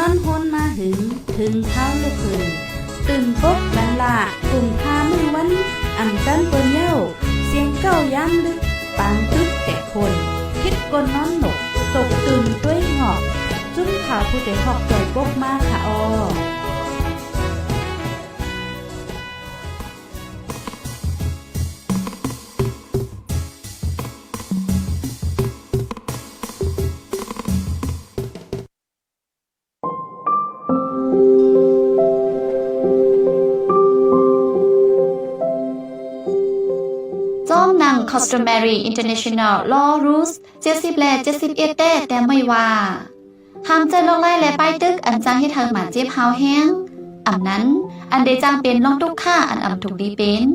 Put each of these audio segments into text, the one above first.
นอนฮนมาถึงเท้าลูกหือตื่นปกบันละกลุ่มพามือวันอ่ำกันเปิ้นเย้าเสียงเก้าย้ำลึกปางตึกแต่คนคิดกนนอนหนกตกตื่นด้วยหงอกจุ้มข่าวผู้ใดหอกใจปกมากค่ะอจ้อมนาง Customary International Law Rules 70 และ 71 แต่ไม่ว่าห้ามใจลงไล่และป้ายตึกอันจ้างให้เธอมาเจ็บเฮาแห้งอันนั้นอันใดจ้างเป็นลองทุกค่าอันถูกดีเป็น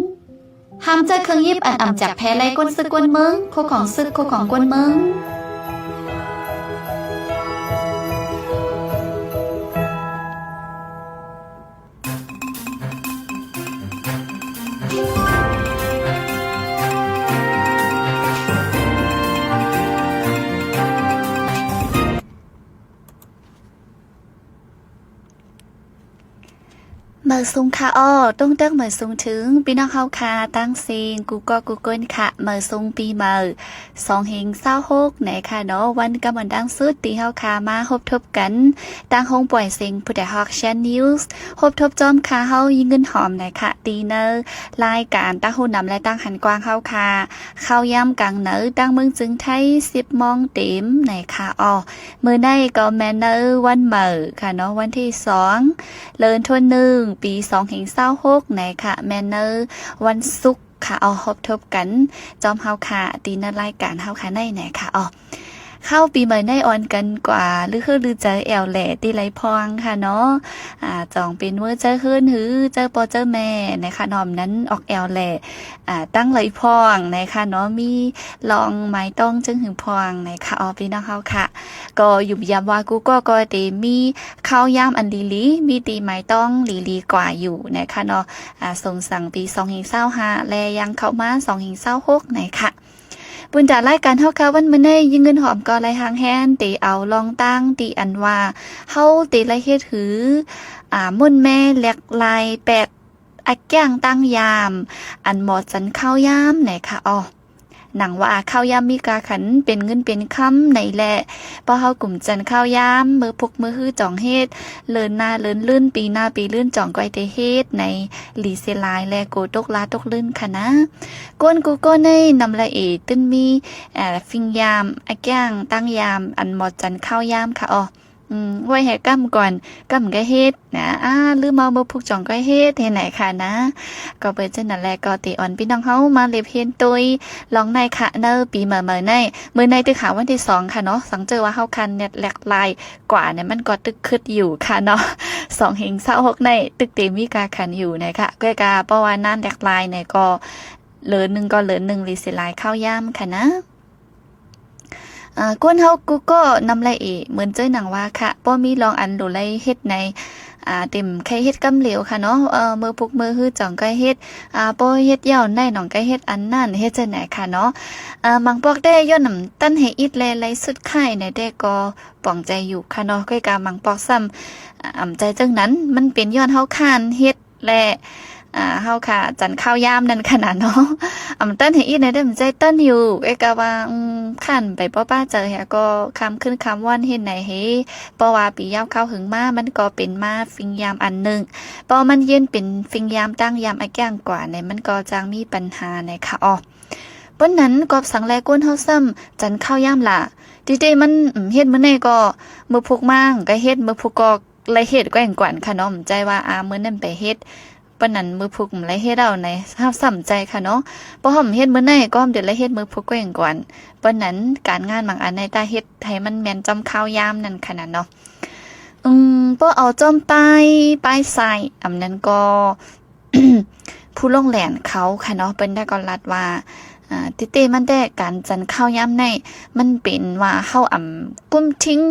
ห้ามใจเครื่องยิบอันจากแพ้ไล่ก้นซึกก้นเมืองโคของซึกโคของก้นเมืองเมื่อซุงค่ะต้องเมื่อซุงถึงพี่น้องเฮาค่ะตั้งซิงกูเกิลค่ะเมื่อซุงปีเมื่อ2/26ไหนค่ะเนาะวันกำมันดังสุดตีเฮาค่ะมาพบทบกันตั้งห้องปล่อยเสียงผู้ใดฮอกแชนนิวส์พบทบจอมค่ะเฮายิงเงินหอมไหนค่ะดีเนอร์รายการตั้งหูนำและตั้งหันกว้างเฮาค่ะเข้าย่ำกลางเนอตั้งเมืองจึงไทย10 โมงเต็มไหนค่ะมื้อในก็แม่นเนอวันเมื่อค่ะเนาะวันที่2เดือนธันวาคมปี2/26ไหนค่ะแมนเนอร์วันศุกร์ค่ะพบทบกันจอมเฮาค่ะตีนรายการเฮาค่ะในไหนค่ะเข้าปีใหม่ในออนกันกว่าหรือเจอแอลแหล่ตีไหลพองค่ะเนาะจองเป็นเมื่อเจอคืนหือเจอปอเจอแม่นะคะนอมนั้นออกแอลแหล่ตั้งไหลพองนะคะเนาะมีลองไม้ต้องจึงหึงพองนะคะพี่น้องเฮาค่ะก็อยู่ยามว่ากูก็เตมีข้าวยามอันลีมีตีไม้ต้องลีกว่าอยู่นะคะเนาะส่งสั่งปี2/25และยังเข้ามา2/26นะคะบุญจากรายการเฮาค่ะวันมื้อนี้ยิงเงินหอมก็ไล่หางแฮนตีเอาลองตั้งตีอันว่าเฮาตีไล่เฮ็ดถือมุ่นแม่แหลกลายแปดอักแก้งตั้งยามอันหมอดสันข้าวยามไหนค่ะหนังว่าข้าวยามมีกาขันเป็นเงินเป็นคำไหนแหละพอเฮากลุ่มจันข้าวยามมือพกมือฮื้อจ่องเฮ็ดเลินหน้าเลินลื่นปีหน้าปีลื่นจ่องก้อยเตเฮ็ดในหลีเซลายและโกตกลาตกลื่นค่ะนะก้นกูก็ในนำละตึ้นมีฟิงยามอักแก้งตั้งยามอันหมดจันข้าวยามค่ะไว้ให้กั้มก่อนกั้มก็เฮ็ดนะหรือมาบ่พุกจ่องก็เฮ็ดเฮ็ดไหนค่ะนะก็เปิดจังนั้นแหละก็ติอ่อนพี่น้องเฮามาเล็บเฮ็ดตุยลองในค่ะเนอปีเมื่อในตึกหาวันที่2ค่ะเนาะสังเจอว่าเฮาคันเน็ตแหลกลายกว่าเนี่ยมันก็ตึกคึดอยู่ค่ะเนาะ2/26ในตึกเตมีกาขันอยู่นะคะก็กาเพราะว่านั่นแหลกลายเนี่ยก็เหลือ1ลิสิลายข้าวยามค่ะนะก้นเฮากูก็นำไรเหมือนเจ้าหนังว่าค่ะป้อมีลองอันดูไรเฮ็ดในเต็มไข่เฮ็ดกำเหลวค่ะเนาะมือพุกมือฮื้อจ่องไก่เฮ็ดป้อเฮ็ดยาวในหนองไก่เฮ็ดอันนั่นเฮ็ดจังไหนค่ะเนาะบางพวกได้ย้อนนำตั้นให้อิดแลสุดไข่ในได้ก็ป่องใจอยู่ค่ะเนาะก้อยกาบางปอกซ้ำใจจังนั้นมันเป็นย้อนเฮาคานเฮ็ดและเฮาค่ะจันข้าวยามนั่นขนาดเนาะเต้นให้อีในเด้มใจเต้นอยู่ก็ว่าคั่นไปป้าเจอก็คำขึ้นคำว่านเฮ็ดไหนเฮเพราะว่าปียาวเข้าหึงมามันก็เป็นมาฟิงยามอันนึงพอมันยืนเป็นฟิงยามตั้งยามอักแก้งกว่าเนี่ยมันก็จังมีปัญหาค่ะปนนั้นกอบสังแลก้นเฮาซ้ำจันข้าวยามล่ะดิมันเฮ็ดมื้อนี้ก็มื้อพุกมั่งก็เฮ็ดมื้อพุกก็ไรเฮ็ดก็แห่งกวนค่ะเนาะใจว่ามื้อนั้นไปเฮ็ดปนนั้นมือพุกไรเฮ็ดเอาในห้าสำใจค่ะเนาะพอหอมเฮ็ดมื้อไหนก็เดี๋ยวไรเฮ็ดมือพุกก็อย่างก่อนปนนั้นการงานบางอันในตาเฮ็ดให้มันแม่นจอมข้าวยามนั่นขนาดเนาะพอเอาจอมป้ายใส่นั้นก็ ผู้ลงแหลนเขาค่ะเนาะเป็นได้ก็รัดว่าติเต้มันได้การจันข้าวยามในมันเป็นว่าเฮากุ้มทิ้ง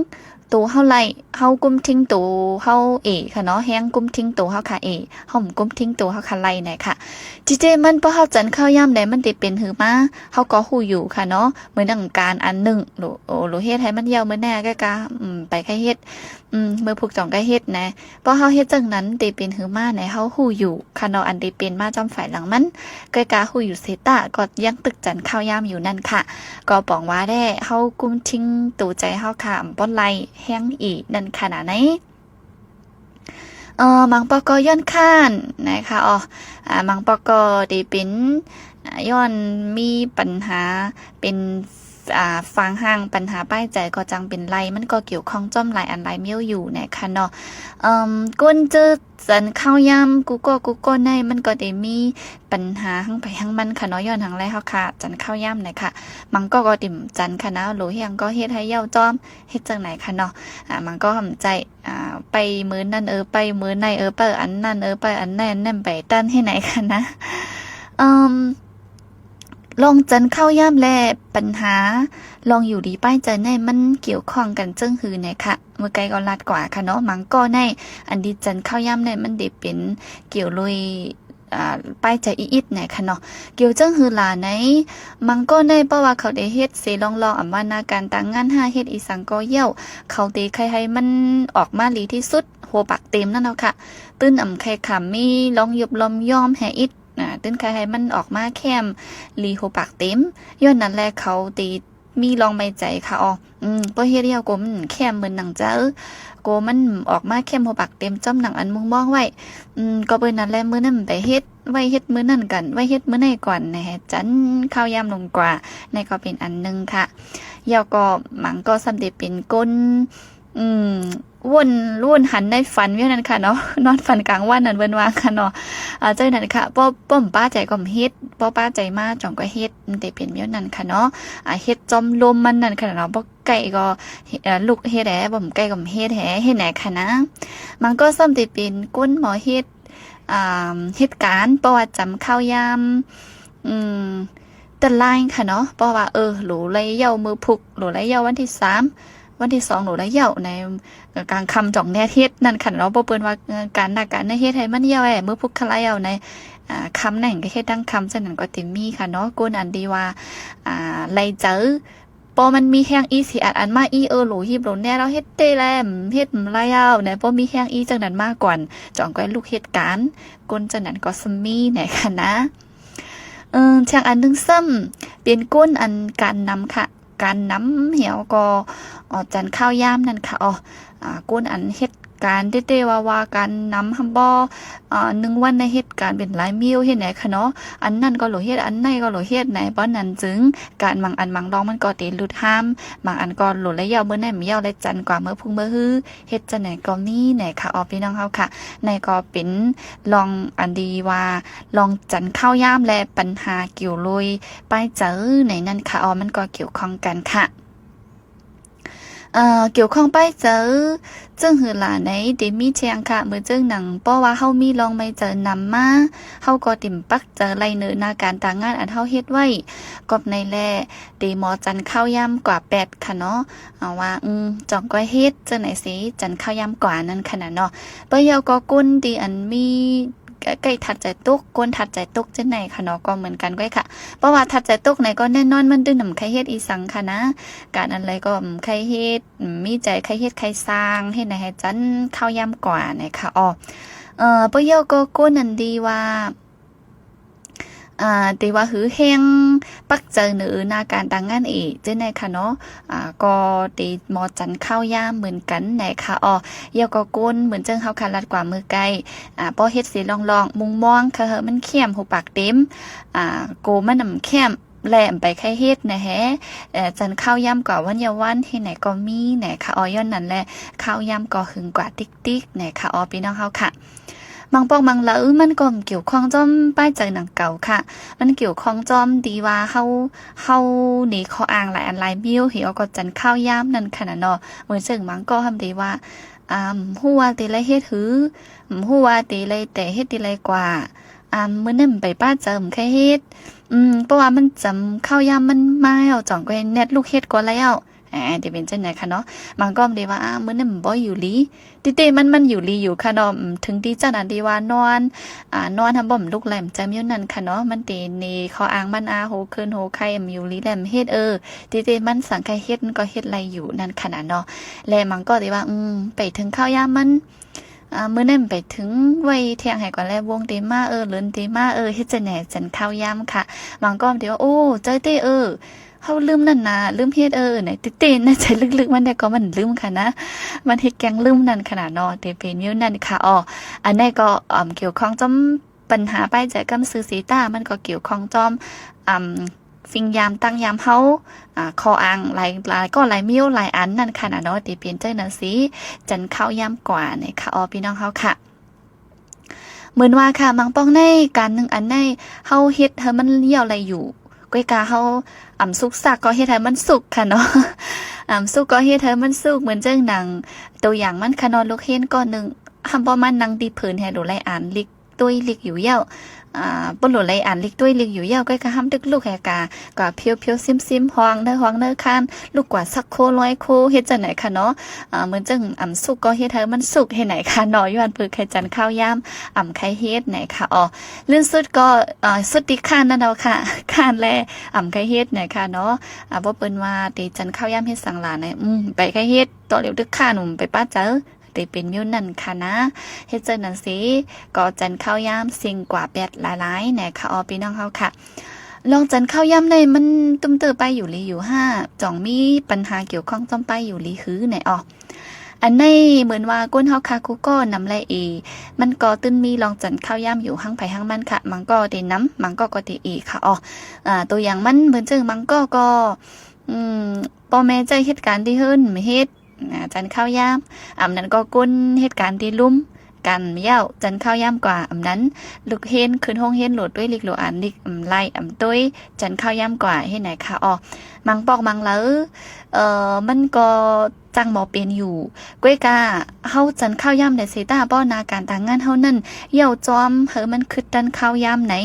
ตัวเฮาไล่เฮากุมทิ้งตัวเฮาค่ะเนาะแฮงกุมทิ้งตัวเฮาค่ะเฮากุมทิ้งตัวเฮาค่ะไล่น่ะค่ะจิเจมันพอเฮาจันข้าวยามได้มันได้เป็นหือมาเฮาก็ฮู้อยู่ค่ะเนาะเหมือนดังการอันนึงโหเฮ็ดให้มันยาวมื้อแน่ก็ไปแค่เฮ็ด เมื่อผูกจ่องก็เฮ็ดนะเพราะเฮาเฮ็ดจังนั้นได้เป็นหือมาในเฮาฮู้อยู่คันเนาะอันได้เป็นมาจอมฝ่ายหลังมันก็กาฮู้อยู่เซตาก็ยังตึกจันข้าวยามอยู่นั่นค่ะก็ปองว่าได้เฮากุมทิ้งตู่ใจเฮาค่ะบ่ไล่แห้งอีนั่นขนาดไหนมังปอกย้อนข้านนะคะมังปอกได้เป็นย้อนมีปัญหาเป็นฟังห่างปัญหาป้ายใจก็จังเป็นไรมันก็เกี่ยวข้องจ้อมหลายอันหลายเมี่ยวอยู่นะคะเนาะก้นเจอจันข้าวยำกูก็ในมันก็ได้มีปัญหาทั้งไปทั้งมันค่ะเนาะย้อนทางไรเฮาค่ะจันข้าวยำนะคะมันก็ดิ่มจันค่ะนะโหลเฮียงก็เฮ็ดให้เย้าจ้อมเฮ็ดจังไหนค่ะเนาะมันก็หำใจไปมื้อนั้นไปมื้อในไปอันนั้นไปอันนั่นไปตั้นให้ไหนค่ะนะลองจันเข้าย่ำแลปัญหาลองอยู่ดีป้ายใจในมันเกี่ยวข้องกันจึงหือเนี่ยค่ะเมื่อไกลก็ลัดกว่าค่ะเนาะมังก็ในอันดีจันเข้าย่ำในมันได้เป็นเกี่ยวลุยป้ายใจอีดเนี่ยค่ะเนาะเกี่ยวจึงหือหลาไหนมังก็ในเพราะว่าเขาได้เฮ็ดเสลองอำว่านาการต่างงาน5เฮ็ดอีสังก็เยี่ยวเขาได้ใครให้มันออกมาดีที่สุดหัวปากเต็มนั่นเนาะค่ะตื้นใครขำมีลองยุบลมยอมแห่อิดตื้นใครให้มันออกมาแคมลีโหปากเต็มย้อนนั้นแหละเขาตีมีลองไม่ใจค่ะเพราะเฮ็ดเดียวโกมันแคมเหมือนหนังเจ้าโกมันออกมาแคมโหปากเต็มจ้อมหนังอันมุงมองไว้ก็เปิ้นนั้นแหละมื้อนั้นไปเฮ็ดไว้เฮ็ดมื้อนั้นกันไว้เฮ็ดมื้อไหนก่อนนะฮะจันข้าวยามลงกว่าในก็เป็นอันนึงค่ะยาวก็หมังก็สำเร็จเป็นก้นวนหันในฝันเวียนั้นค่ะเนาะนอนฝันกลางวันนั่นเวินวางค่ะเนาะเจ้านั่นค่ะป้อมป้าใจก็เฮ็ดป้าใจมาจ่องก็เฮ็ดมันได้เป็นเวียนั้นค่ะเนาะเฮ็ดจอมลมมันนั่นค่ะเนาะบ่ไก่ก็ลูกเฮ็ดแหบ่ไก่ก็เฮ็ดแหเฮ็ดไหนค่ะนะมันก็ซ้ำได้เป็นก้นหมอเฮ็ดเหตุการณ์ประวัติจำข้าวยามตะไลค่ะเนาะเพราะว่าหลูไรเยามือพุกหลูไรเยาวันที่3วันที่2หนูได้เย่าในกลางคำจ่องแน่เฮ็ดนั่นค่ะเนาะบ่เปิ้นว่าการหน้าการในเฮ็ดให้มันเย่าเมื่อพุกคลายเอาในคำนั่นก็เฮ็ดดังคำฉะนั้นก็ติมีค่ะเนาะกูนอันดีว่าไล่เจอพอมันมีแห้งอีสิอันมาอีหลูฮีบหลูแน่เราเฮ็ดเตแลมเฮ็ดไรเอาเนี่ยพอมีแห้งอีจังนั้นมากกว่าจ่องก็ลูกเหตุการณ์กูนจังนั้นก็สมีเนี่ยค่ะนะเชียงอันนึงซ้ำเป็นก้นอันการนำค่ะการน้ำเหี่ยวก็จันข้าวยามนั่นค่ะก้นอันเฮ็ดการเต้ว่าการน้ำฮัมบอ1วันในเฮ็ดการเป็นหลายมิลเฮ็ดไหนค่ะเนาะอันนั่นก็โหลเฮ็ดอันไหนก็โหลเฮ็ดไหนป้อนนั้นจึงการบางอันบางรองมันก็ตีหลุดห้ามบางอันก็โหลและยาวเมื่อไหนมียาวและจันกว่าเมื่อพุ่งเมื่อฮื้อเฮ็ดจังไหนก็นี่ไหนค่ะพี่น้องเฮาค่ะในก็เป็นลองอันดีว่าลองจันข้าวยามและปัญหาเกี่ยวลุยป้ายเจอไหนนั่นค่ะมันก็เกี่ยวข้องกันค่ะเกี่ยวข้องไปเจอจึงหือหลาในเดมีเชียงค่ะเมื่อจึงหนังเพราะว่าเฮามีลองไม่เจอนำมาเฮาก็ติ่มปักเจอไรเนื้อนาการต่างงานอันเฮาเฮ็ดไว้กอบในแลเดหมอจันข้าวยำกว่า8ค่ะเนาะว่าจ่องก็เฮ็ดจังไหนสิจันข้าวยำกว่านั้นขนาดเนาะเปิ้นเยาก็กุนดีอันมีใกล้ถัดใจตุกก้นถัดใจตุกจังไหนค่ะเนาะก็เหมือนกันก้อยค่ะเพราะว่าถัดใจตุกไหนก็แน่นอนมันตื้นหนำใครเฮ็ดอีสังค่ะนะการอะไรก็ใครเฮ็ดมีใจใครเฮ็ดใครสร้างเฮ็ดไหนให้จันข้าวยำกว่านะคะปะเยาก็ก้นนั่นดีว่าแต่ว่าหือแห้งปักเจอเนื้อนาการต่างงานอีกเจ้าไหนค่ะเนาะก็ตีหมอจันข้าวยามเหมือนกันไหนค่ะเยาก็ก้นเหมือนเจิ้งเฮาค่ะลัดกว่ามือไกลพอเฮ็ดสีลองมุงมองค่ะมันเข้มหูปากเต็มโกมันนำเข้มแหลมไปไข่เฮ็ดนะแฮจันข้าวยำกว่าวันยาวันที่ไหนก็มีไหนค่ะย้อนนั่นแหละข้าวยำก็หึงกว่าติ๊กๆไหนค่ะพี่น้องเฮาค่ะบางปอกบางละมันก็เกี่ยวข้องจอมป้ายใจหนังเก่าค่ะมันเกี่ยวข้องจอมดีว่าเฮานี่ข้ออ้างหลายอันหลายมิ้วเหี่ยวก็จันข้าวยามนั่นขนาดเนาะเหมือนซึ่งมันก็ทำดีว่าฮู้ว่าติไรเฮ็ดหือฮู้ว่าติไรแต่เฮ็ดติไรกว่ามื้อนั้นไปป้าเจิมแค่เฮ็ดเพราะว่ามันจำข้าวยามมันมาเอาจ่องก็เน็ตลูกเฮ็ดก่อนแล้ว เดี๋ยวเป็นจังไหนค่ะเนาะมันก็ได้ว่ามื้อนั้นบ่อยู่ลีติๆมันอยู่ลีอยู่ค่ะเนาะถึงที่จังนั้นดีว่านอนนอนทำบ่มลูกแหลมจำอยู่นั่นค่ะเนาะมันตีนี่เขาอ้างมันโหคืนโหไข่อยู่ลีแหลมเฮ็ดติๆมันสังไคเฮ็ดมันก็เฮ็ดอะไรอยู่นั่นขนาดเนาะและมันก็ได้ว่าไปถึงข้าวยามมันมื้อนั้นไปถึงไว้เที่ยงให้ก่อนแล้ววงเตมาเลินเตมาเฮ็ดจังไหนจันข้าวยามค่ะบางก็ได้ว่าโอ้ใจเต้เฮาลืมนั่นนะลืมเฮ็ดไหนติๆน่าใจลึกๆมันได้ก็มันลืมค่ะนะมันเฮ็ดแกงลืมนั่นขนาดเนาะเตเป็นอยู่นั่นค่ะอันนี้ก็เกี่ยวข้องจอมปัญหาไปจากกำซื้อสีตามันก็เกี่ยวข้องจอมฟิงยามตั้งยามเฮาคออ่างหลายก็หลายมิ้วหลายอันนั่นค่ะนะเนาะติเปลี่ยนใจนั่นสิจันเข้ายามกว่าเนี่ยค่ะพี่น้องเฮาค่ะเหมือนว่าค่ะมังป้องในการนึงอันในเฮาเฮ็ดให้มันเหี่ยวอะไรอยู่ก้อยกาเฮาสุกซักก็เฮ็ดให้มันสุกค่ะเนาะสุกก็เฮ็ดให้มันสุกเหมือนจังหนังตัวอย่างมันค่ะเนาะลูกเห็นก้อนนึงทำบ่มันนังดีเพิ่นให้ดูไลอ่านลิกตุ้ยลิกอยู่เหี่ยวปนหลุดเลยอ่านลิกด้วยลิกอยู่ยาวก็ห้ามดึกลูกแหกากว่าเพียวซิมห้องเนื้อคันลูกกว่าสักโคร้อยโคเฮ็ดจังไหนค่ะเนาะเหมือนจังสุกก็เฮ็ดเธอมันสุกเฮ็ดไหนค่ะเนาะย้อนปือไข่จันข้าวยามไข่เฮ็ดไหนค่ะลื่นสุดก็สุดที่ข้านนั่นเอาค่ะข้านแลไข่เฮ็ดไหนค่ะเนาะบ่เปิ้นว่าตีจันข้าวยามเฮ็ดสังหลานไปไข่เฮ็ดต่อเร็วดึกข้าหนุ่มไปป้าเจอแต่เป็นมิ้วนั่นค่ะนะเฮ็ดจังนั้นสิก็จันข้าวยามสิ่งกว่าแปดหลายๆแหน่ค่ะพี่น้องเฮาค่ะลองจันข้าวยามในมันตุ้มเตอไปอยู่ลีอยู่5จ่องมีปัญหาเกี่ยวข้องจอมไปอยู่ลีหือไหนอันในเหมือนว่าก้นเฮาค่ะกูก็นำแลมันก็ตึ้นมีลองจันข้าวยามอยู่ห้างไผห้างมันค่ะมันก็ได้น้ำมันก็ได้อีค่ะตัวอย่างมันเหมือนจังมันก็พ่อแม่ใจเหตุการณ์ที่เฮิรนไม่เฮ็ดจันข้าวยามนั้นก็ก้นเหตุการณ์ที่ลุ่มกันเย้าจันข้าวยามกว่านั้นลูกเฮนคืนห้องเฮนโหลดด้วยลิกโหลอันลิกไล่ตุ้ยจันข้าวยามกว่าให้ไหนค่ะมังปอกมังเลมันก็จังหมอเป็นอยู่ก้วยกาเฮาจันข้าวยามได้เสตาป้อนาการต่างงานเฮานั่นเย้าจอมมันคือจันข้าวยามไหน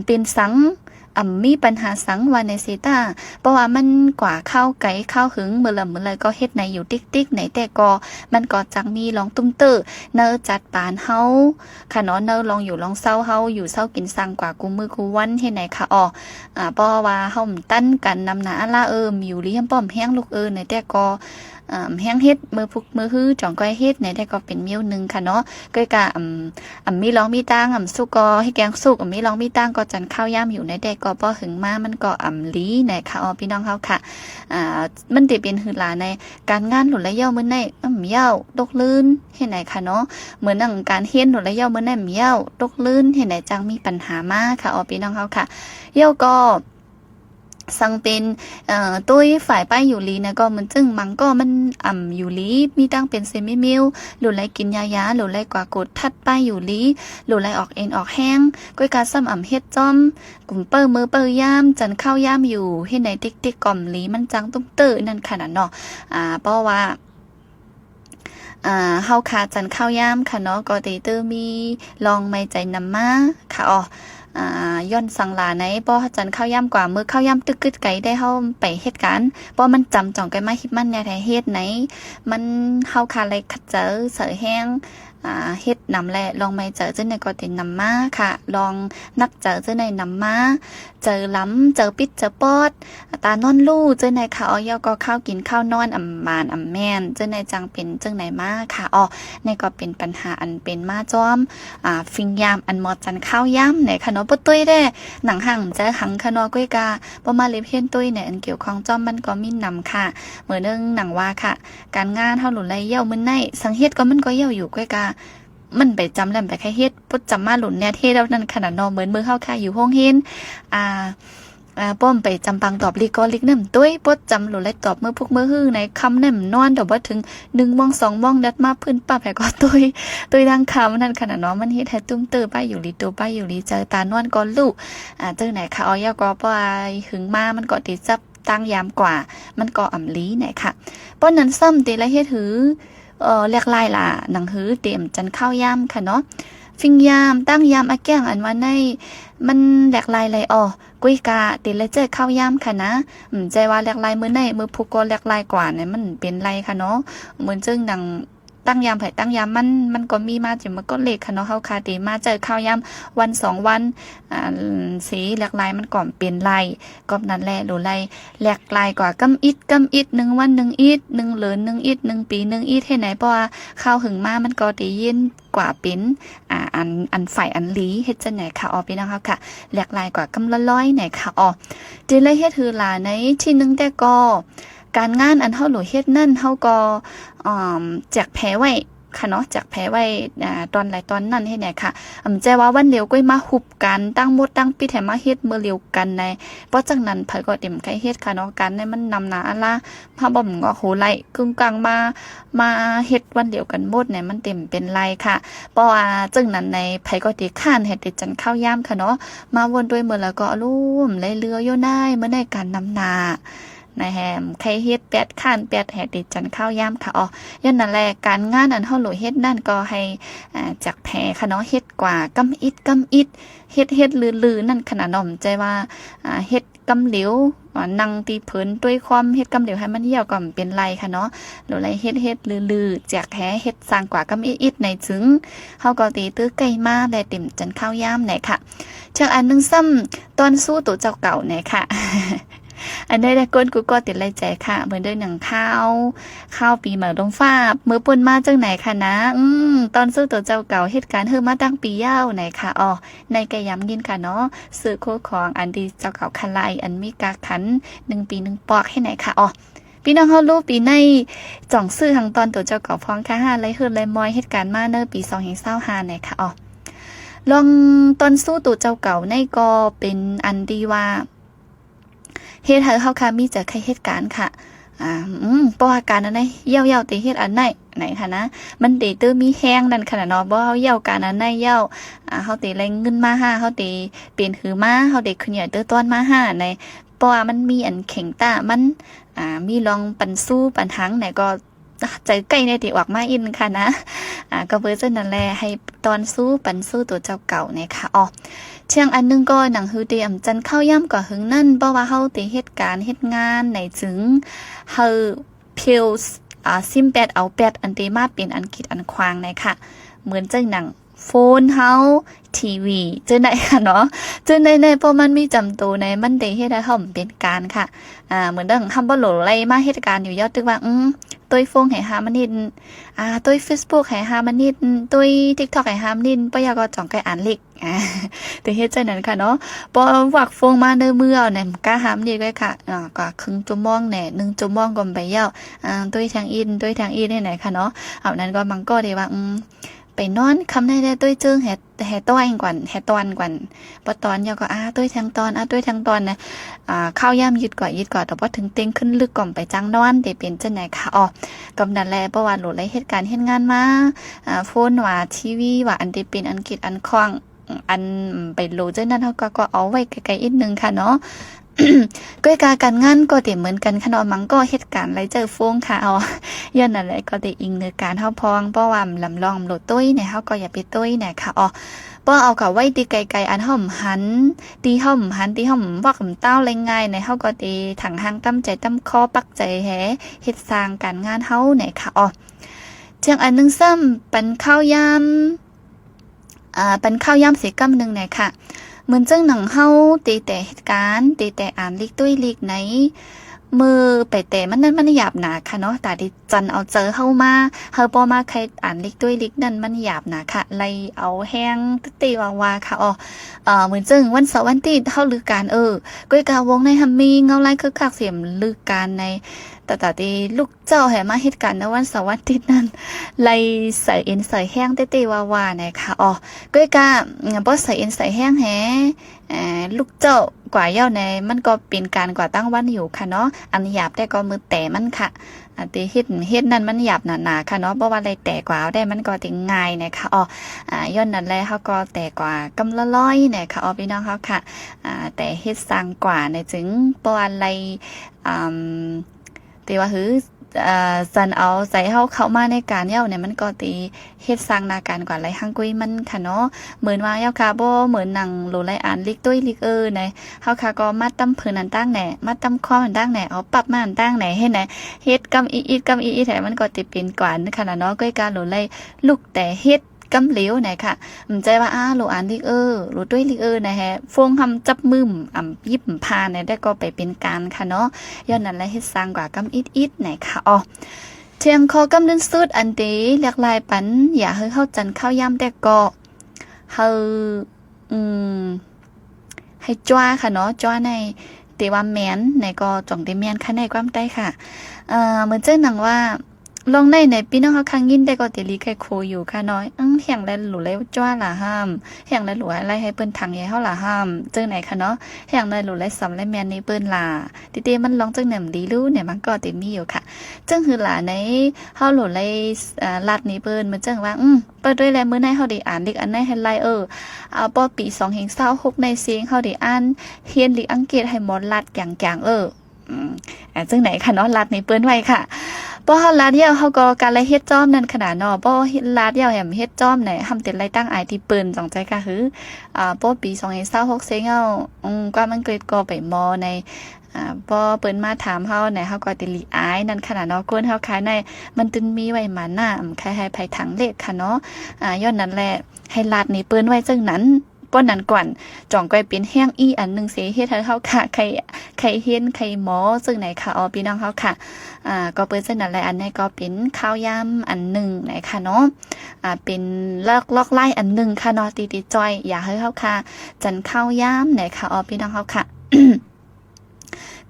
เป็นสังมีปัญหาสังวันในเซตาเพราะว่ามันกว่าข้าวไก่ข้าวหึงเมื่อไรก็เฮ็ดในอยู่ติ๊กไหนแต่ก็มันก็จังมีลองตุ้มเตอเนอจัดปานเฮาค่ะเนาะเนอลองอยู่ลองเศร้าเฮาอยู่เศร้ากินสังกว่ากูมือกูวันเฮ็ดไหนค่ะเพราะว่าเฮาตั้นกันนำหนาละมีอยู่เลี้ยงป้อมแห้งลูกในแต่ก็แห้งเฮ็ดมือฮื้อจ่องก้อยเฮ็ดในแต่ก็เป็นมิ้วนึงค่ะเนาะก้อยกะมีร้องมีตั้งสุกก็ให้แกงสุกมีร้องมีตั้งก็จันข้าวยามอยู่ในแต่ก็บ่หึงมามันก็ลีในค่ะพี่น้องเฮาค่ะมันสิเป็นหือหลาในการงานหลุดและเย้ามื้อในเย้าตกลื่นเฮ็ดไหนค่ะเนาะเหมือนการเฮ็ดหลุดและเย้ามื้อในเย้าตกลื่นเฮ็ดไหนจังมีปัญหามากค่ะพี่น้องเฮาค่ะเย้าก็สังเป็นตุ้ยฝ่ายป้ายอยู่ลีนะก็มันจึงมังก็มันอยู่ลีมีตั้งเป็นเซมิมิลหลุดไหลกินยาหลุดไหลกว่ากดทัดป้ายอยู่ลีหลุดไหลออกเอ็นออกแห้งก้อยการซ้ำเฮ็ดจอมกลุ่มเปิ้มือเปิ้ย่ามจันข้าวยามอยู่เฮ็ดไหนติ๊กก่อมลีมันจังตุ้มเตอนั่นขนาดเนาะเพราะว่าเฮาค่ะจันข้าวยามค่ะเนาะก็เตอมีลองไม่ใจนำมาค่ะย้อนสังลาในป้อจันข้าวย่ำกว่ามือข้าวย่ำตึกกึดไก่ได้เฮาไปเฮ็ดการป้อมันจำจ่องไก่มาฮิตมันเนี่ยไทยเฮ็ดไหนมันเฮาคาอะไรขัดเจอเสยแห้งเฮ็ดนำแหละลองไม่เจอเจ้าในก็ตินำมาค่ะลองนักเจอเจ้าในนำมาเจอล้ำเจอปิดเจอปอดตานอนลู่เจ้าในค่ะย่อก็ข้าวกินข้าวนอนมานแม่นเจ้าในจังเป็นเจ้าไหนมาค่ะในก็เป็นปัญหาอันเป็นมาจอมฟิงยามอันหมดจันข้าวย่ำในค่ะเนาะปตุ้ยได้หนังหั่งจะหังค่ะเนาะก้อยกาบ่มาเล็บเฮียนตุ้ยเนี่ยอันเกี่ยวข้องจอมมันก็มีนำค่ะเหมือนนึงหนังว่าค่ะการงานเฮาหลุดไหลเย่ามื้อในสังเฮ็ดก็มันก็เย่าอยู่ก้อยกามันไปจำแหลมไปแค่เฮ็ดปุ๊บจำมาหลุนเนี่ยเฮ็ดแล้วนั่นขนาดนอเหมือนมือเข้าค่ะอยู่ห้องเฮ็นป้อมไปจำปังตอบลีกอลิกน้ำตุ้ยปุ๊บจำหลุนและตอบมือพวกมือฮื้อในคำนั่นนอนแต่ว่าถึง1 มอง 2 มองดัดมาพื้นป้าแผ่ก็ตุ้ยทางคำนั่นขนาดนอมันเฮ็ดให้ตุ้มเตอไปอยู่ลีตัวไปอยู่ลีเจอตานอนก็ลูกเจอไหนค่ะยาก็ไปหึงมามันก็ติดจับตั้งยามกว่ามันก็ลีไหนค่ะป้อนนั้นซ้ำตีและเฮ็ดหือเรียกไล่ล่ะหนังหือเตรียมจันข้าวยามค่ะเนาะ ฟิงยามตั้งยามอาแก้งอันว่าในมันแหลกลายเลยกุ้ยกาติเลยเจอข้าวยามค่ะนะใจว่าแหลกลายมือในมือผู้ก็แหลกลายกว่าเนี่ยมันเป็นไรค่ะเนาะเหมือนจึงดังตั้งยามไผ่ตั้งยามมันก็มีมาจนมันก็เล็กค่ะเนาะเฮาคาติมาเจอข้าวยามวัน2วันสีแหลกลายมันก่อมเปลี่ยนลายก็นั่นแหละหรือไรแหลกลายกว่ากำอิด1วัน1อิด1เหลือ1อิด1ปี1อิดให้ไหนเพราะว่าข้าวหึงมามันก็ติยินกว่าเป็นอันฝ่ายอันลีเฮ็ดจังไหนค่ะพี่น้องค่ะแหลกลายกว่ากำละร้อยไหนค่ะจิเลยเฮ็ดหือหลาในที่นึงแต่ก็การงานอันเฮาหลูเฮ็ดนั่นเฮาก็แจกแพ้ไว้ค่ะเนาะแจกแพ้ไว้ตอนหลายตอนนั่นให้ไหนค่ะใจว่าวันเร็วก็มาหุบกันตั้งหมดตั้งปีแถมมาเฮ็ดมื้อเร็วกันในเพราะจังนั้นไผก็เต็มไกเฮ็ดค่ะเนาะกันในมันนำหนาละพระบ่มก็โหไล่กึ่งกลางมาเฮ็ดวันเดียวกันหมดเนี่ยมันเต็มเป็นไรค่ะเพราะว่าจังนั้นในไผก็ติข้านเฮ็ดติดจันข้าวยามค่ะเนาะมาวนด้วยมื้อแล้วก็ลุ่มไหลเรืออยู่ได้มื้อในการนำนาในแฮมใครเฮ็ด8ข้าน8แห่ติดจันข้าวยามค่ะย้อนนั่นแหละการงานอันเฮาหลุเฮ็ดนั่นก็ให้จักแพ้ค่ะเนาะเฮ็ดกว่ากำอิดเฮ็ดลือนั่นขนาดน้อมใจว่าเฮ็ดกำเหลวนั่งตีเผินด้วยความเฮ็ดกำเหลวให้มันเหี่ยวก็เป็นไรค่ะเนาะหรือไรเฮ็ดลือแจกแพ้เฮ็ดสร้างกว่ากำอิดในถึงเฮาก็ตีตื้อไก่มาได้เต็มจันข้าวยามไหนค่ะจังอันนึงซ้ำตอนสู้ตัวเจ้าเก่าไหนค่ะอันได้ก้นกูก็ติดไรใจค่ะเหมือนเดินหนังข้าวปีเหมือนลงฟ้ามือปุ่นมาจังไหนค่ะนะตอนซื้อตัวเจ้าเก่าเหตุการณ์เฮอมาตั้งปียาวไหนค่ะในแกย้ำยินค่ะเนาะซื้อโคของอันดีเจ้าเก่าคันไลอันมีกาขัน1 ปี 1 ปอกให้ไหนค่ะพี่น้องเฮารู้ปีในจ่องซื้อทางตอนตัวเจ้าเก่าพ้องค่ะไรเฮือไรมอยเหตุการณ์มาเนอปี2025ไหนค่ะลองตอนสู้ตัวเจ้าเก่าในก็เป็นอันดีว่าเฮ็ดให้เฮาค่ะมีจักใครเหตุการณ์ค่ะเพราะว่าการอันไหนเหี่ยวๆติเฮ็ดอันไหนค่ะนะมันติตื้อมีแห้งนั่นขนาดเนาะบ่เฮาเหี่ยวการอันไหนเหี่ยวเฮาติแรงเงินมาเฮาติเปลี่ยนหือมาเฮาได้ขึ้นใหญ่ตื้อต้นมาในเพราะว่ามันมีอันแข็งตามันมีลองปันสู้ปันหังไหนก็ใจใกล้ในติออกมาอินค่ะนะก็เวอร์ชันนั่นแหละให้ตอนสู้ปันสู้ตัวเจ้าเก่าเนี่ยค่ะเชียงอันนึงก็หนังฮือเตรียมจันเข้าย่ำก็หึงนั่นเพราะว่าเฮาติเฮ็ดการเฮ็ดงานไหนถึงเฮาพิลส์ซิมแปดเอา8อันเตมาเป็นอันคิดอันควางในค่ะเหมือนจังหนังโฟนเฮาทีวีเจอไหนค่ะเนาะเจอในเพราะมันมีจำตัวในมันได้เฮ็ดให้เฮาเป็นการค่ะเหมือนดังคำบ่โหลไล่มาเฮ็ดการอยู่ยอดตึกว่าตัวฟงให้หามันนิดตัว Facebook ให้หามันนิดตัว TikTok ให้หามันนิดปะยาก็จ่องไก่อ่านเล็กแต่เฮ็ดจังนั้นค่ะเนาะพอวักฟงมาเนอมือเอาเนี่ยกล้าหามนี่ด้วยค่ะก็ครึ่งชั่วโมงแหน่1ชั่วโมงก็ไปยาวตัวทางอินให้ไหนค่ะเนาะเอานั้นก็มันก็ได้ว่าไปนอนคำได้ตัวเจิงแห่ต้อยก่อนแห่ตอนก่อนปตอนยาวก็ตัวทางตอนตัวทางตอนนะข้าวย่ำยึดก่อนแต่พอถึงเต็งขึ้นลึกก่อมไปจังนอนได้เป็นจังไหนค่ะกำนันแลเพราะว่าโหลดไรเหตุการณ์เฮ็ดงานมาโฟนว่าทีวีว่าอันได้เป็นอันกิจอันคล้องอันไปโหลดจังนั้นเฮาก็เอาไว้ไกลๆอีกนึงค่ะเนาะ ก้อยการงานก็ได้เหมือนกันค่ะเนาะมันก็เหตุการณ์ไรเจอฟงค่ะย้อนนั่นแหละก็ได้อิงเนื้อการเฮาพองเพราะว่าลำลองโหลดตุ้ยเนี่ยเฮาก็อย่าไปตุ้ยเนี่ยค่ะบ่เอากับไว้ตีไกลๆอันห่มหันตีห่มวักเต้าไรง่ายในเฮาก็ตีถังหางตั้มใจตั้มคอปักใจแหเฮ็ดสร้างการงานเฮาเนี่ยค่ะเชียงอันนึงซ้ำปันข้าวยามสีกำนึงเนี่ยค่ะเหมือนจังหนังเฮาตีแต่เหตุการณ์ตีแต่อ่านลิกตุ้ยลิกไหนมือไปแต่มันหยาบหนาค่ะเนาะแต่ดิจันเอาเจอเฮามาเฮาบ่มาใครอ่านลิกตุ้ยลิกนั่นมันหยาบหนาค่ะไล่เอาแห้งตีวาค่ะเหมือนจังวันเสาร์วันอาทิตย์เฮาลือการก้อยกาวงในฮัมมีเงาไล่คึกคักเสียมลือการในแต่ที่ลูกเจ้าแห่มาเหตุการณ์ในวันเสาร์วันอาทิตย์นั้นไล่ใส่เอ็นใส่แห้งเต้ๆวานะคะก้อยกาบ่ใส่เอ็นใส่แห้งแฮลูกเจ้ากว่าเย้าในมันก็เป็นการกว่าตั้งวันอยู่ค่ะเนาะอันหยาบได้ก็มือแต่มันค่ะตีเฮ็ดนั้นมันหยาบหนาๆค่ะเนาะเพราะว่าอะไรแต่กว่าได้มันก็ติง่ายนะคะย้อนนั้นแลเฮาก็แต่กว่ากำละร้อยนะคะพี่น้องเฮาค่ะแต่เฮ็ดสร้างกว่าในถึงเพราะอะไรแต่ว่าหือ สันเอาใส่เข้ามาในการเย้าเนี่ยมันก็ตีเฮ็ดสร้างนาการกว่าไรฮังกุยมันค่ะเนาะเหมือนว่าเย้าค่ะบ่เหมือนหนังโหลไรอ่านลิกตุ้ยลิกในเฮาค่ะก็มัดตำผืนอันตั้งแหน่มัดตำคออันตั้งแหน่เอาปรับมาอันตั้งแหน่เฮ็ดไหนเฮ็ดกำอีกำอีแถมันก็ติเป็นกว่าขนาดเนาะก้อยการโหลไรลูกแต่เฮ็ดกำเหลวไหนค่ะใจว่าโหลอ่านลิกโหลตุ้ยลิกนะฮะฟงทำจับมืมยิบพาเนี่ยได้ก็ไปเป็นการค่ะเนาะย้อนนั้นและเฮ็ดสร้างกว่ากำอีไหนค่ะอ๋อเทียงคอกำดึงสุดอันเดเรียกลายปันอย่าให้เข้าจันข้าวยำแต่ก็เฮาให้จ้าค่ะเนาะจ้าในเตว่าแมนในก็จ่องได้แมนค่ะในความใต้ค่ะเหมือนเจ้าหนังว่าลองในพี่น้องเขาคังยินได้ก็เตลีไข่โคอยู่ค่ะน้อยแห่งแล้วหลู่แล้วจ้าล่ะห้ามแห่งแล้วหลู่อะไรให้เปิ้นทางใหญ่เฮาล่ะห้ามเจ้าไหนค่ะเนาะแห่งแล้วหลู่แล้วสำและแมนในเปิ้นล่ะติมันลองจังแหนมดีรู้เนี่ยมันก็เต็มมีอยู่ค่ะจังคือล่ะในเฮาหลู่เลยลัดนี้เปิ้นมันจังว่าเปิดด้วยแลมื้อในเฮาได้อ่านลิกอันในให้ไล่ปอปี2026ในเสียงเฮาได้อ่านเรียนลิกอังกฤษให้หมดลัดอย่างจังไหนค่ะเนาะลัดนี้เปิ้นไว้ค่ะป้อเฮาลาดยาวเฮาก็การไล่เฮ็ดจ้อมนั่นขนาดเนาะป้อลาดยาวแหมเฮ็ดจ้อมไหนทำเป็นไล่ตั้งไอที่ปืนสองใจก็คือป้อปี2026เซงเอาก็มันเกิดก็ไปมอในป้อเปิ้นมาถามเฮาไหนเฮาก็ติลีอายนั่นขนาดเนาะกวนเฮาขายในมันตึนมีไว้มาหน้าใครให้ไผถังเลขค่ะเนาะย้อนนั้นแหละให้ลาดนี่เปิ้นไว้จังนั้นป้อนนั้นก่อนจ่องก้อยเป็นแห้งอีอันนึงเสียเฮ็ดให้เฮาค่ะใครเฮ็ดใครหมอซึ่งไหนค่ะพี่น้องเฮาค่ะก็เปิ้นซึ่งนั่นแหละอันนี้ก็เป็นข้าวยำอันนึงไหนค่ะเนาะเป็นลอกไล่อันนึงค่ะเนาะติจอยอย่าให้เฮาค่ะจันข้าวยำไหนค่ะพี่น้องเฮาค่ะ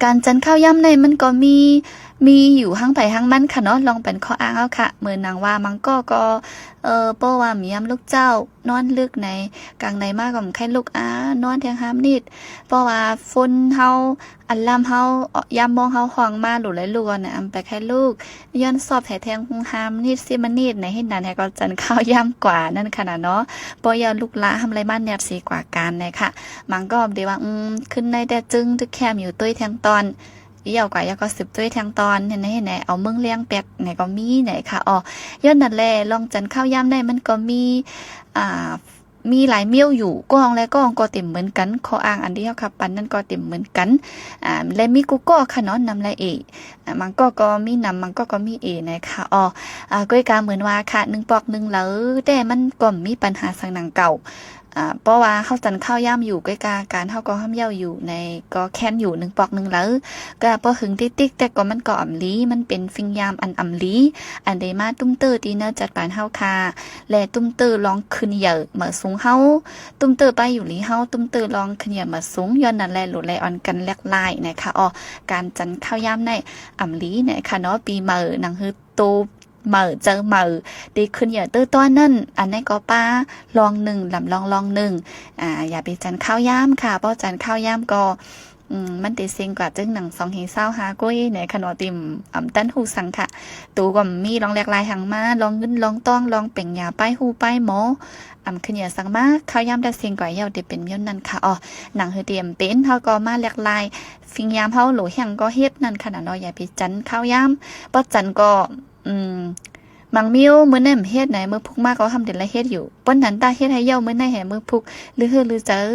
การจันข้าวยำในมันก็มีอยู่ห้างไปห้างมันค่ะเนาะลองเป็นข้ออ้างเอาค่ะเหมือนนางว่ามังก็เพราะว่ามียำลูกเจ้านอนลึกในกลางในมากกว่าใครลูกนอนเทียงห้ามนิดเพราะว่าฝนเฮาอันลำเฮายามมองเฮาห่วงมาหลุดไหลลัวเนี่ยไปแค่ลูกย้อนสอบแถแทงห้ามนิดซิมันนิดในให้นานให้ก็จันข้าวยำกว่านั่นขนาดเนาะเพราะยาลูกละทำไรบ้านแนบสีกว่าการเลยค่ะมังก็เดี๋ยวว่าขึ้นในแต่จึงตึกแคมอยู่ตุ้ยแทงตอนยาวกว่ายาวก็10ด้วยทางตอนเห็นไหนเอาเมืองเลี้ยงแปกไหนก็มีไหนค่ะย้อนนั่นแหละลองจันข้าวยำได้มันก็มีหลายเมี่ยวอยู่กองและกองก็เต็มเหมือนกันขออ้างอันเดียวค่ะปันนั่นก็เต็มเหมือนกันและมีกูก็ค่ะเนาะนำละมันก็มีนำมันก็มีนะคะก้อยกาเหมือนว่าค่ะ1 ปอก 1แล้วแต่มันก็มีปัญหาสังหนังเก่าเพราะว่าเข้าจันข้าวย่ำอยู่ใกล้การเท่าก็ห้ามเย้าอยู่ในก็แค้นอยู่1 ปอก 1แล้วก็พอหึงติ๊กแต่ก็มันก็อ่ำลีมันเป็นฟิงยามอันอ่ำลีอันเดมาตุ้มเตอร์ตีเนอร์จัดปานเฮาคาและตุ้มเตอร์ลองขึ้นเหยอะเหมือสูงเฮาตุ้มเตอร์ไปอยู่ลีเฮาตุ้มเตอร์ลองขึ้นเหยอะเหมือสูงย้อนนั่นแหละหลุดไหลอ่อนกันแลกลายนะคะการจันข้าวย่ำในอ่ำลีนะคะเนาะปีเหมือนังฮือโตเหมือเจอเหมือดีขึ้นอย่าตื้อต้อนนั่นอันนี้ก็ป้าลอง1ลำลอง1อย่าไปจันข้าวย่ำค่ะเพราะจันข้าวย่ำก็มันติเซ็งกว่าจึงหนัง2 เฮง 20 หากุ้ยในขนมติ่มตั้นหูสังค่ะตูก็มีลองแหลกลายหางมาลองเงินลองต้องลองเป่งยาป้ายหูป้ายหมอขึ้นอย่าสังมาข้าวย่ำแต่เซ็งกว่าเย้าเดี๋ยวเป็นย้อนนั่นค่ะหนังเฮเตียมเป็นเฮาก็มาแหลกลายฟิงยามเฮาหลูแห้งก็เฮ็ดนั่นขนาดอย่าไปจันข้าวย่ำเพราะจันก็มังมิวมื้อนั้นเฮ็ดไหนมื้อพุกมากก็ทำเด็ดละเฮ็ดอยู่ป้นนั้นตาเฮ็ดให้เย้ามื้อไหนแห่มื้อพุกหรือเจอ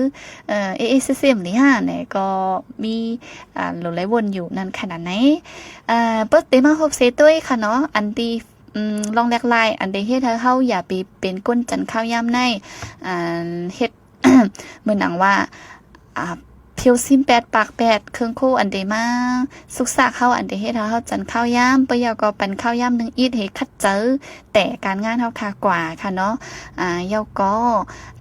เซมนี่ห่าเนี่ยก็มีหลายวนอยู่นั่นขนาดไหนเปิดเตมาฮอบเซต้วยค่ะเนาะอันที่ลองแลกลายอันใดเฮ็ดให้เฮาอย่าไปเป็นก้นจันข้าวยามในเฮ็ด เหมือนหนังว่าเพียวซิม8 ปาก 8เครื่องคู่อันเดมาสุกซากเข้าอันเดเฮ็ดเฮาจันข้าวย่ำปะยาก็ปันข้าวย่ำ1อีดเฮ็ดคัดเจอแต่การงานเฮาค่ากว่าค่ะเนาะยาก็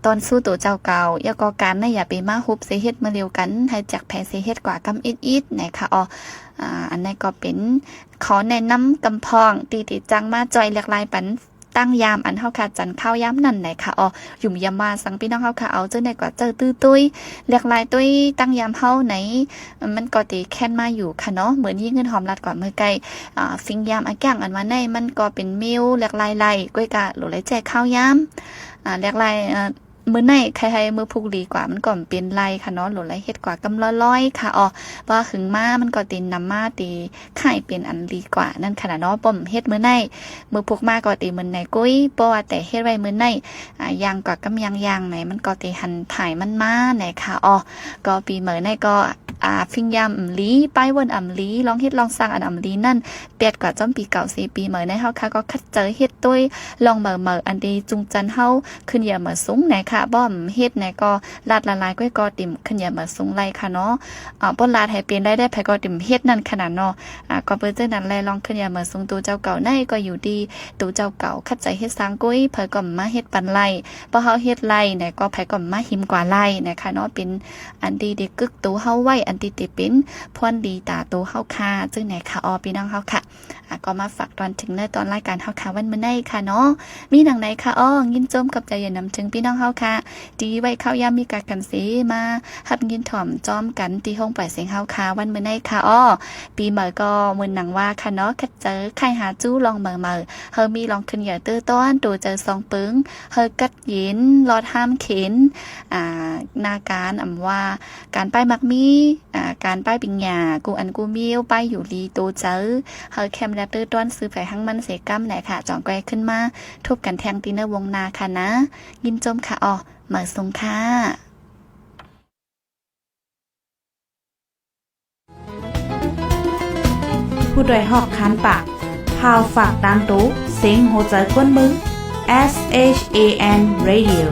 ตอนสู้ตัวเจ้าเก่ายาก็การอย่าไปมาฮุบเสเฮ็ดมาเร็วกันให้จักแผเสเฮ็ดกว่ากำอีดนะคะอันนี้ก็เป็นขอแนะนำกำพองตีจังมาจอยหลากหลายปันตั้งยามอันเฮาค่ะจันข้าวยามนั่นไหนค่ะยุ่มยามมาสังพี่น้องเฮาค่ะเอาเจอไหนกว่าเจอตุ้ยเรียกลายตุ้ยตั้งยามเฮาไหนมันก็ตีแค้นมาอยู่ค่ะเนาะเหมือนยิ่งเงินหอมรัดกว่าเมื่อไกลฟิงยามแก่งอันมาในมันก็เป็นมิวเรียกลายไหลก้อยกะหลุดไหลแจกข้าวยามเรียกลาย มื้อไหนใครๆมื้อพุกดีกว่ามันก็เป็นไรค่ะเนาะหลดไรเฮ็ดกว่ากำร้อยๆค่ะอ๋อว่าหึงมามันก็ตินนำมาตีไข่เป็นอันดีกว่านั่นค่ะเนาะบ่มเฮ็ดมื้อไหนมื้อพุกมาก็ติมื้อไหนกุ้ยบ่ว่าแต่เฮ็ดไว้มื้อไหนยังก็กำยังไหนมันก็ติหันถ่ายมันมาไหนค่ะอ๋อก็ปีมื้อไหนก็ฟิงยามลีไปวนลีลองเฮ็ดลองสร้างอันลีนั่นเปียดกว่าจ้อมปีเก่า4ปีมื้อไหนเฮาค่ะก็คัดเจอเฮ็ดตุ้ยลองมื้ออันดีจุงจันเฮาขึ้นอย่ามื้อสูงไหนค่ะบ่มเฮ็ดไหนก็ลาดละลายก้อยก็ติ่มขึ้นอย่ามื้อสูงไล่ค่ะเนาะบ่ลาดให้เป็นได้ไผก็ติ่มเฮ็ดนั่นขนาดเนาะก็เปิ้นจังนั้นแลลองขึ้นอย่ามื้อสูงตัวเจ้าเก่าในก็อยู่ดีตัวเจ้าเก่าคัดใจเฮ็ดสร้างกุ้ยเผยก็มาเฮ็ดปันไล่บ่เฮาเฮ็ดไล่ไหนก็ไผก็มาหิมกว่าไล่นะคะเนาะเป็นอันดีเด็กกึกตัวเฮาไว้อันดีติเป็นพรดีตาตัวเฮาค่ะจึงไหนค่ะพี่น้องเฮาค่ะก็มาฝากตอนถึงในตอนรายการเฮาค่ะวันมื้อนี้ค่ะเนาะมีหนังไหนค่ะยินจมกับใจอย่านำถึงพี่น้องเฮาค่ะดีไว้เข้ายามมีกากันเสมาหับยินถ่อมจอมกันที่ห้องปล่อยเสียงเฮาค่ะวันมื้อนี้ค่ะปีใหม่ก็มื้อหนังว่าค่ะเนาะคัดเจอใครหาจู้ลองมื้อเฮามีลองขึ้นอย่าตื้อต้อนตัวเจอซองปึ้งเฮากัดยินรอดห้ามเข็นนาการว่าการป้ายมักมีการป้ายปิงหยากูอันกูมีวป้ายอยู่ลีตัวเจอเฮาแคมแรปเตอร์ต้อนซื้อไปทั้งมันเสกัมไหนค่ะจ่องแกขึ้นมาทุบกันแทงตีเนอร์วงนาค่ะนะยินจมค่ะเหมือทรงค่ะผู้โดยหอกคันปากพาวฝากดังตู้เสียงโหใจกวนมึง SHAN Radio